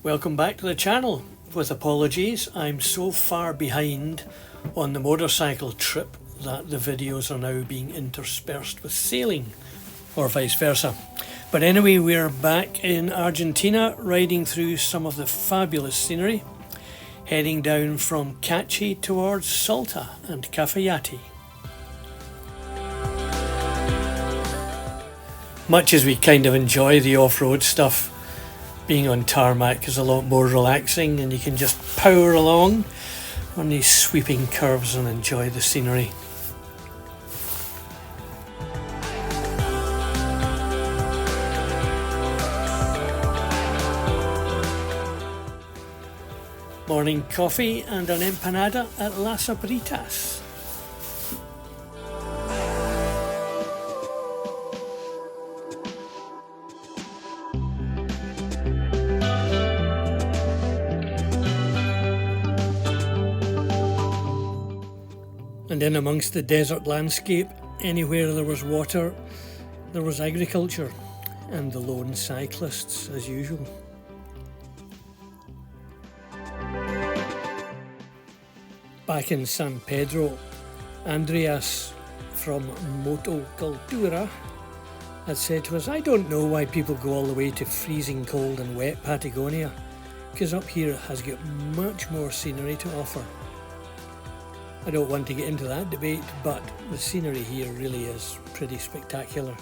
Welcome back to the channel. With apologies, I'm so far behind on the motorcycle trip that the videos are now being interspersed with sailing, or vice versa. But anyway, we're back in Argentina, riding through some of the fabulous scenery, heading down from Cachi towards Salta and Cafayate. Much as we kind of enjoy the off-road stuff, being on tarmac is a lot more relaxing, and you can just power along on these sweeping curves and enjoy the scenery. Morning coffee and an empanada at Las Abritas. And in amongst the desert landscape, anywhere there was water, there was agriculture, and the lone cyclists as usual. Back in San Pedro, Andreas from Motocultura had said to us, "I don't know why people go all the way to freezing cold and wet Patagonia, because up here it has got much more scenery to offer." I don't want to get into that debate, but the scenery here really is pretty spectacular.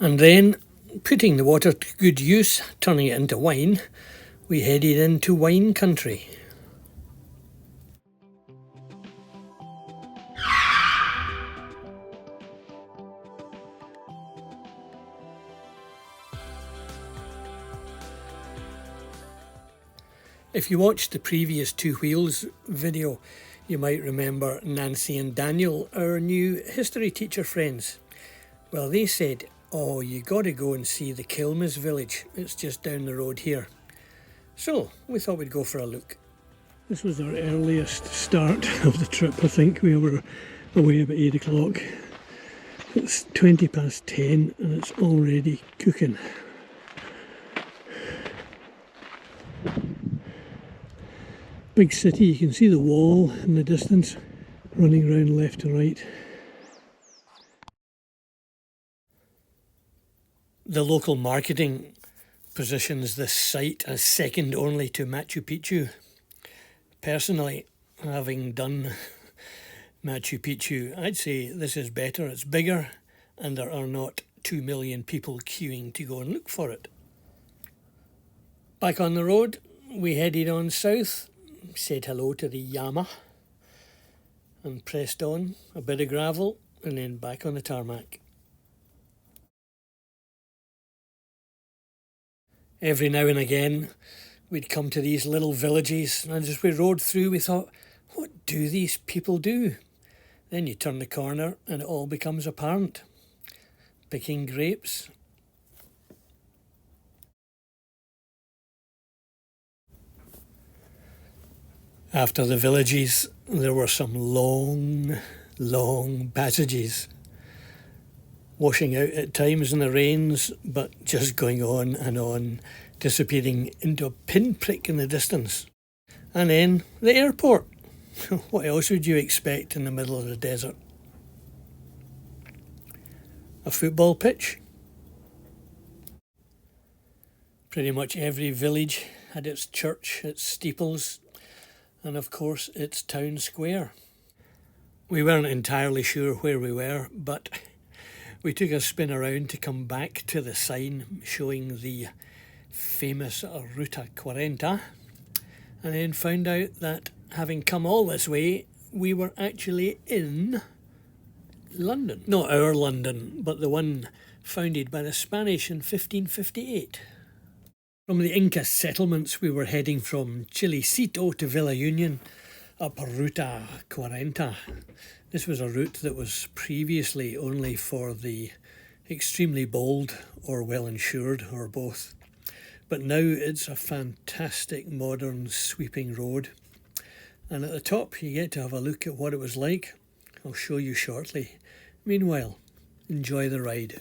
And then, putting the water to good use, turning it into wine, we headed into wine country. If you watched the previous Two Wheels video, you might remember Nancy and Daniel, our new history teacher friends. Well, they said, "Oh, you got to go and see the Quilmes village. It's just down the road here." So we thought we'd go for a look. This was our earliest start of the trip. I think we were away about 8 o'clock. It's 20 past 10 and it's already cooking. Big city, you can see the wall in the distance running around left to right. The local marketing positions this site as second only to Machu Picchu. Personally, having done Machu Picchu, I'd say this is better. It's bigger and there are not 2 million people queuing to go and look for it. Back on the road, we headed on south, said hello to the Llama and pressed on, a bit of gravel and then back on the tarmac. Every now and again we'd come to these little villages, and as we rode through we thought, what do these people do? Then you turn the corner and it all becomes apparent. Picking grapes. After the villages, there were some long passages, washing out at times in the rains, but just going on and on, dissipating into a pinprick in the distance. And then the airport. What else would you expect in the middle of the desert? A football pitch. Pretty much every village had its church, its steeples, and of course its town square. We weren't entirely sure where we were, but we took a spin around to come back to the sign showing the famous Ruta 40, and then found out that having come all this way, we were actually in London. Not our London, but the one founded by the Spanish in 1558. From the Inca settlements, we were heading from Chilecito to Villa Union up Ruta 40. This was a route that was previously only for the extremely bold or well insured, or both. But now it's a fantastic modern sweeping road. And at the top you get to have a look at what it was like. I'll show you shortly. Meanwhile, enjoy the ride.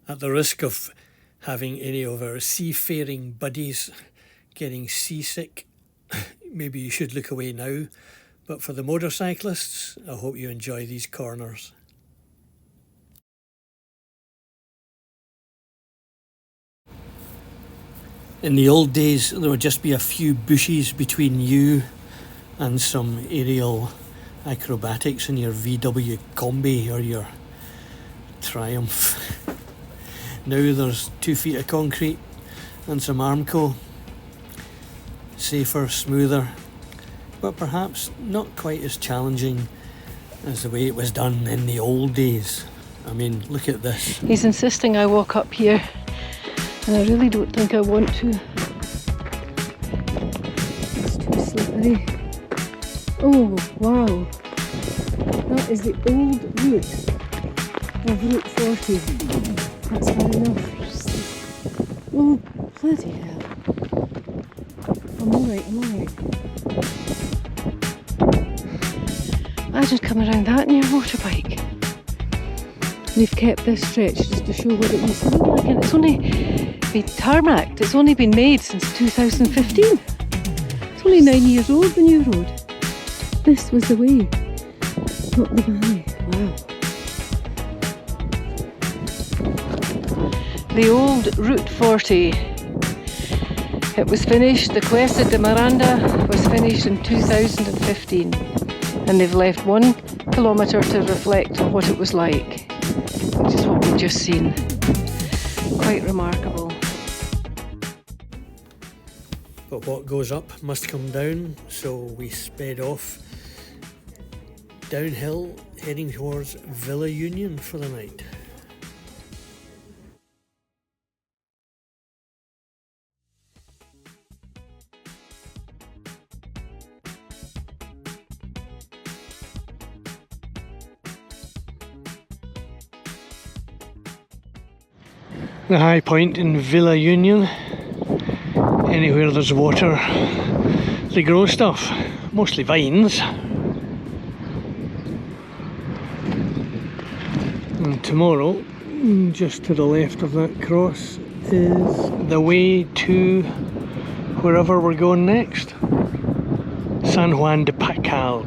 At the risk of having any of our seafaring buddies getting seasick, maybe you should look away now. But for the motorcyclists, I hope you enjoy these corners. In the old days, there would just be a few bushes between you and some aerial acrobatics in your VW Combi or your Triumph. Now there's 2 feet of concrete and some Armco. Safer, smoother, but perhaps not quite as challenging as the way it was done in the old days. I mean, look at this. He's insisting I walk up here, and I really don't think I want to. It's too slippery. Oh, wow. That is the old route of Route 40. That's far enough. Oh, bloody hell. I'm alright. Imagine coming around that in your motorbike. They've kept this stretch just to show what it used to look like, and it's only been tarmacked. It's only been made since 2015. It's only 9 years old, the new road. This was the way, not the valley. Wow. The old Route 40. It was finished, the Cuesta de Miranda was finished in 2015, and they've left 1 kilometre to reflect on what it was like, which is what we've just seen. Quite remarkable. But what goes up must come down, so we sped off downhill, heading towards Villa Union for the night. The high point in Villa Union. Anywhere there's water, they grow stuff, mostly vines. And tomorrow, just to the left of that cross, is the way to wherever we're going next. San Juan de Pachal.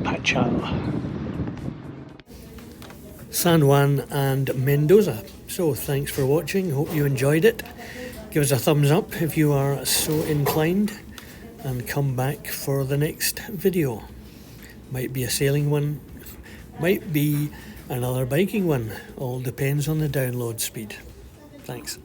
San Juan and Mendoza. So thanks for watching, hope you enjoyed it. Give us a thumbs up if you are so inclined, and come back for the next video. Might be a sailing one, might be another biking one, all depends on the download speed. Thanks.